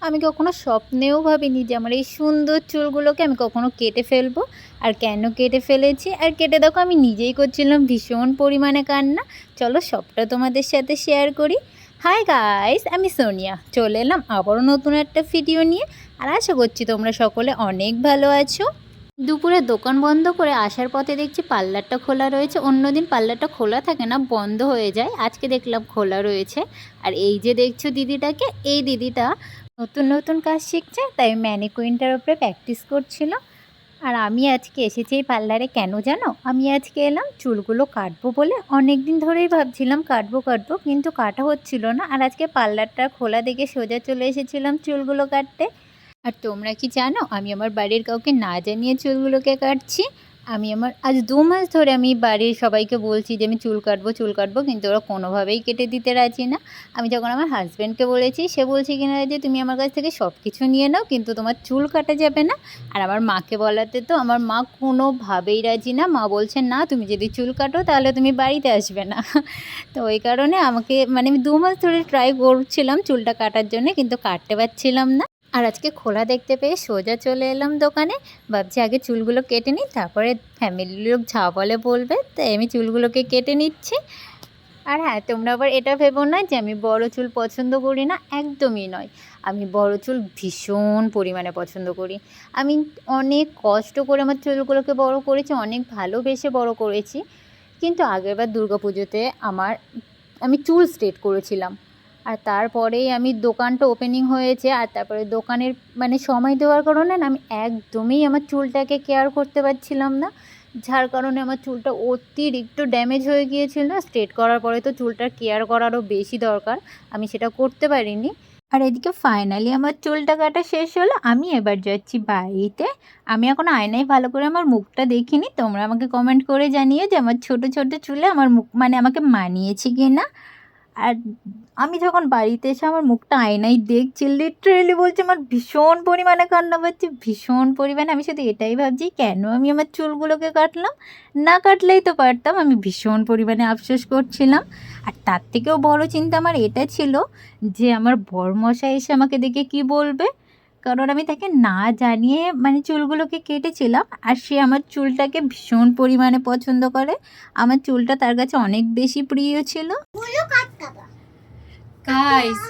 আমি কখনো স্বপ্নেও ভাবিনি যে আমার এই সুন্দর চুলগুলোকে আমি কখনো কেটে ফেলবো। আর কেন কেটে ফেলেছি আর কেটে দেখো আমি নিজেই করছিলাম ভীষণ পরিমাণে কান্না। চলো সবটা তোমাদের সাথে শেয়ার করি। হাই গাইস, আমি সোনিয়া চলে এলাম আবারও নতুন একটা ভিডিও নিয়ে। আর আশা করছি তোমরা সকলে অনেক ভালো আছো। দুপুরে দোকান বন্ধ করে আসার পথে দেখছি পার্লারটা খোলা রয়েছে। অন্যদিন পার্লারটা খোলা থাকে না, বন্ধ হয়ে যায়। আজকে দেখলাম খোলা রয়েছে। আর এই যে দেখছো দিদিটাকে, এই দিদিটা নতুন নতুন কাজ শিখছে, তাই ম্যানিকুইনটার উপরে প্র্যাকটিস করছিল। আর আমি আজকে এসেছি এই পার্লারে কেন জানো? আমি আজকে এলাম চুলগুলো কাটবো বলে। অনেক দিন ধরেই ভাবছিলাম কাটবো কাটবো, কিন্তু কাটা হচ্ছিল না। আর আজকে পার্লারটা খোলা দেখে সোজা চলে এসেছিলাম চুলগুলো কাটতে। আর তোমরা কি জানো আমি আমার বাড়ির কাউকে না জানিয়ে চুলগুলোকে কাটছি? আমি আজ 2 মাস ধরে আমি বাড়ির সবাইকে বলছি যে আমি চুল কাটবো, কিন্তু ওরা কোনোভাবেই কেটে দিতে রাজি না। আমি যখন আমার হাজব্যান্ডকে বলেছি, সে বলছে কিনা যে তুমি আমার কাছ থেকে সব কিছু নিয়ে নাও, কিন্তু তোমার চুল কাটা যাবে না। আর আমার মাকে বলাতে তো আমার মা কোনোভাবেই রাজি না। মা বলছে না, তুমি যদি চুল কাটো তাহলে তুমি বাড়িতে আসবে না। তো ওই কারণে আমাকে আমি 2 মাস ধরে ট্রাই করছিলাম চুলটা কাটার জন্য, কিন্তু কাটতে পারছিলাম না। আর আজকে খোলা দেখতে পেয়ে সোজা চলে এলাম দোকানে। ভাবছি আগে চুলগুলো কেটে নিই, তারপরে ফ্যামিলির লোক যা বলে বলবে, তাই আমি চুলগুলোকে কেটে নিচ্ছি। আর হ্যাঁ, তোমরা আবার এটা ভেবো না যে আমি বড় চুল পছন্দ করি না, একদমই নয়। আমি বড় চুল ভীষণ পরিমাণে পছন্দ করি। আমি অনেক কষ্ট করে আমার চুলগুলোকে বড় করেছি, অনেক ভালোবেসে বড় করেছি। কিন্তু আগেরবার দুর্গাপুজোতে আমি চুল স্ট্রেট করেছিলাম। আর তারপরেই আমি দোকানটা ওপেনিং হয়েছে, আর তারপরে দোকানের সময় দেওয়ার কারণে না আমি একদমই আমার চুলটাকে কেয়ার করতে পারছিলাম না। যার কারণে আমার চুলটা অতিরিক্ত ড্যামেজ হয়ে গিয়েছিল। স্ট্রেট করার পরে তো চুলটার কেয়ার করারও বেশি দরকার, আমি সেটা করতে পারিনি। আর এদিকে ফাইনালি আমার চুলটা কাটা শেষ হলো। আমি এবার যাচ্ছি বাড়িতে। আমি এখন আয়নায় ভালো করে আমার মুখটা দেখিনি। তোমরা আমাকে কমেন্ট করে জানিয়ে যে আমার ছোট ছোট চুলে আমার মুখ আমাকে মানিয়েছে কি না। আর আমি যখন বাড়িতে এসে আমার মুখটা আয়নায় দেখছি, লিটারেলি বলছি আমার ভীষণ পরিমাণে কান্না পাচ্ছে, ভীষণ পরিমাণে। আমি শুধু এটাই ভাবছি কেন আমি আমার চুলগুলোকে কাটলাম, না কাটলেই তো পারতাম। আমি ভীষণ পরিমাণে আফসোস করছিলাম। আর তার থেকেও বড় চিন্তা আমার এটা ছিল যে আমার বরমশাই এসে আমাকে দেখে কি বলবে। কারণ আমি তাকে না জানিয়ে চুলগুলোকে কেটেছিলাম, আর সে আমার চুলটাকে ভীষণ পরিমাণে পছন্দ করে। আমার চুলটা তার কাছে অনেক বেশি প্রিয় ছিল। গাইস,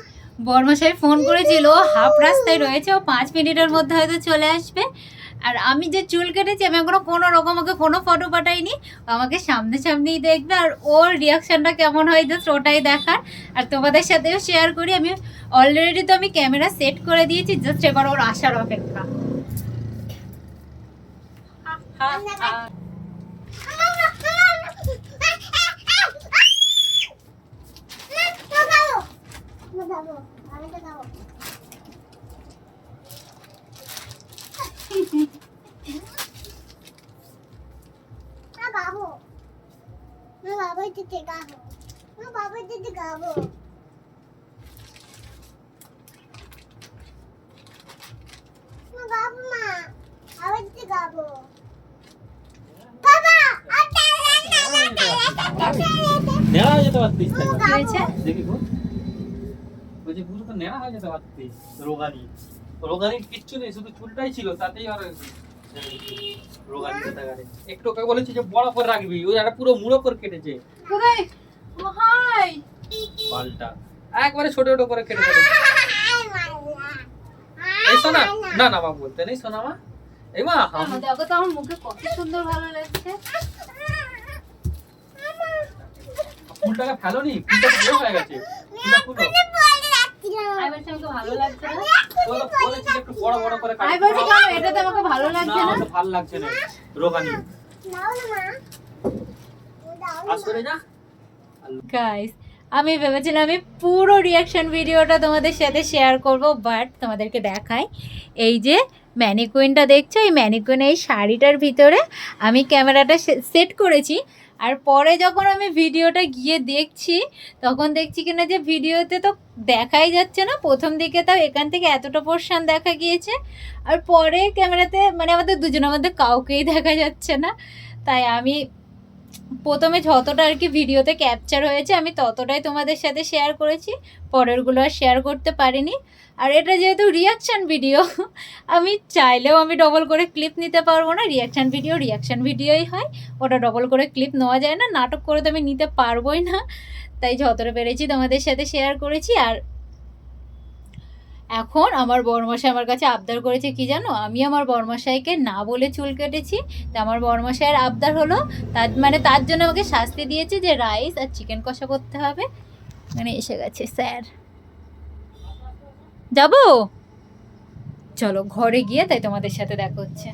বর্মশাই ফোন করেছিল, হাফ রাস্তায় রয়েছে, ও 5 মিনিটের মধ্যে হয়তো চলে আসবে। আর আমি যে চুল কেটেছি আমি এখনো কোনো রকম ওকে কোনো ফটো পাঠাইনি। আমাকে সামনেই দেখবে, আর ওর রিয়াকশনটা কেমন হয় জাস্ট ওটাই দেখার। আর তোমাদের সাথেও শেয়ার করি, আমি অলরেডি তো আমি ক্যামেরা সেট করে দিয়েছি, জাস্ট এবার ওর আসার অপেক্ষা। নেড়া হয়ে যেতে পারতিস, দেখি গো বলছি পুরো তো নেড়া হয়ে যেতে পারতিস। রোগানি কিচ্ছু নেই, শুধু চুলটাই ছিল, তাতেই আর রোগানি কোথাকারে। একটু ওকে বলেছি যে বড় করে রাখবি, ওই একটা পুরো মুড়ো করে কেটেছে। কোথায়? ও হাই, পাল্টা একবারে ছোট ছোট করে কেটে দেবে। এই সোনা, না না মা বলতে নেই সোনা মা। এই মা দেখো তো আমার মুখে কত সুন্দর ভালো লাগছে। ফুলটাকে ফেলোনি, ফুলটা পুরো হয়ে গেছে। ফুলটা আই বলছি আমাকে ভালো লাগছে না। তো বলেছি একটু বড় বড় করে কাটতে। আই বলছি কেন এটাতে আমাকে ভালো লাগছে না? না ভালো লাগছে না, রোগানি। নাও না মা, আসরে যা। গাইস, আমি ভেবেছিলাম আমি পুরো রিয়াকশন ভিডিওটা তোমাদের সাথে শেয়ার করব, বাট তোমাদেরকে দেখাই। এই যে ম্যানিকুইনটা দেখছো, এই ম্যানিকুইন এই শাড়িটার ভিতরে আমি ক্যামেরাটা সেট করেছি। আর পরে যখন আমি ভিডিওটা গিয়ে দেখছি, তখন দেখছি কিনা যে ভিডিওতে তো দেখাই যাচ্ছে না। প্রথম দিকে তাও এখান থেকে এতটা পোর্শন দেখা গিয়েছে, আর পরে ক্যামেরাতে আমাদের দুজনের মধ্যে কাউকেই দেখা যাচ্ছে না। তাই আমি প্রথমে যতটা আর কি ভিডিওতে ক্যাপচার হয়েছে আমি ততটাই তোমাদের সাথে শেয়ার করেছি, পরেরগুলো আর শেয়ার করতে পারিনি। আর এটা যেহেতু রিয়াকশান ভিডিও, আমি চাইলেও আমি ডবল করে ক্লিপ নিতে পারবো না। রিয়াকশান ভিডিওই হয়, ওটা ডবল করে ক্লিপ নেওয়া যায় না, নাটক করে তো আমি নিতে পারবোই না। তাই যতটা পেরেছি তোমাদের সাথে শেয়ার করেছি। আর এখন আমার বরমশাই আমার কাছে আবদার করেছে কি জানো, আমি আমার বরমশাইকে না বলে চুল কেটেছি। তো আমার বরমশাইয়ের আবদার হলো, তার জন্য আমাকে শাস্তি দিয়েছে যে রাইস আর চিকেন কষা করতে হবে। মানে এসে গেছে স্যার, যাবো চলো ঘরে গিয়ে তাই তোমাদের সাথে দেখা হচ্ছে।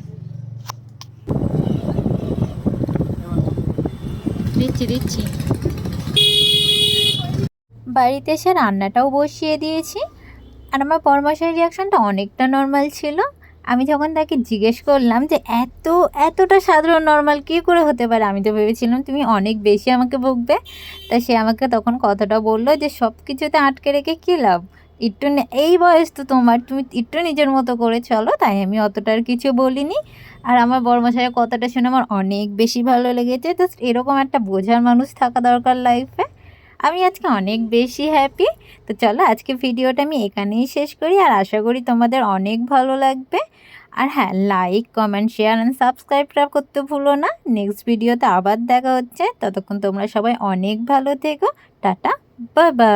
দিচ্ছি বাড়িতে এসে রান্নাটাও বসিয়ে দিয়েছি। আর আমার বরমশাইয়ের রিয়াকশানটা অনেকটা নর্মাল ছিল। আমি যখন তাকে জিজ্ঞেস করলাম যে এতটা সাধারণ নর্মাল কী করে হতে পারে, আমি তো ভেবেছিলাম তুমি অনেক বেশি আমাকে বকবে। তা সে আমাকে তখন কথাটা বললো যে সব কিছুতে আটকে রেখে কী লাভ, এই বয়স তো তোমার, তুমি একটু নিজের মতো করে চলো। তাই আমি অতটা আর কিছু বলিনি। আর আমার বরমশাইয়ের কথাটা শুনে আমার অনেক বেশি ভালো লেগেছে। তো এরকম একটা বোঝার মানুষ থাকা দরকার লাইফে। আমি আজকে অনেক বেশি হ্যাপি। তো চলো আজকে ভিডিওটা আমি এখানেই শেষ করি, আর আশা করি তোমাদের অনেক ভালো লাগবে। আর হ্যাঁ, লাইক কমেন্ট শেয়ার অ্যান্ড সাবস্ক্রাইবটা করতে ভুলো না। নেক্সট ভিডিওতে আবার দেখা হচ্ছে, ততক্ষণ তোমরা সবাই অনেক ভালো থেকো। Tata, bye bye.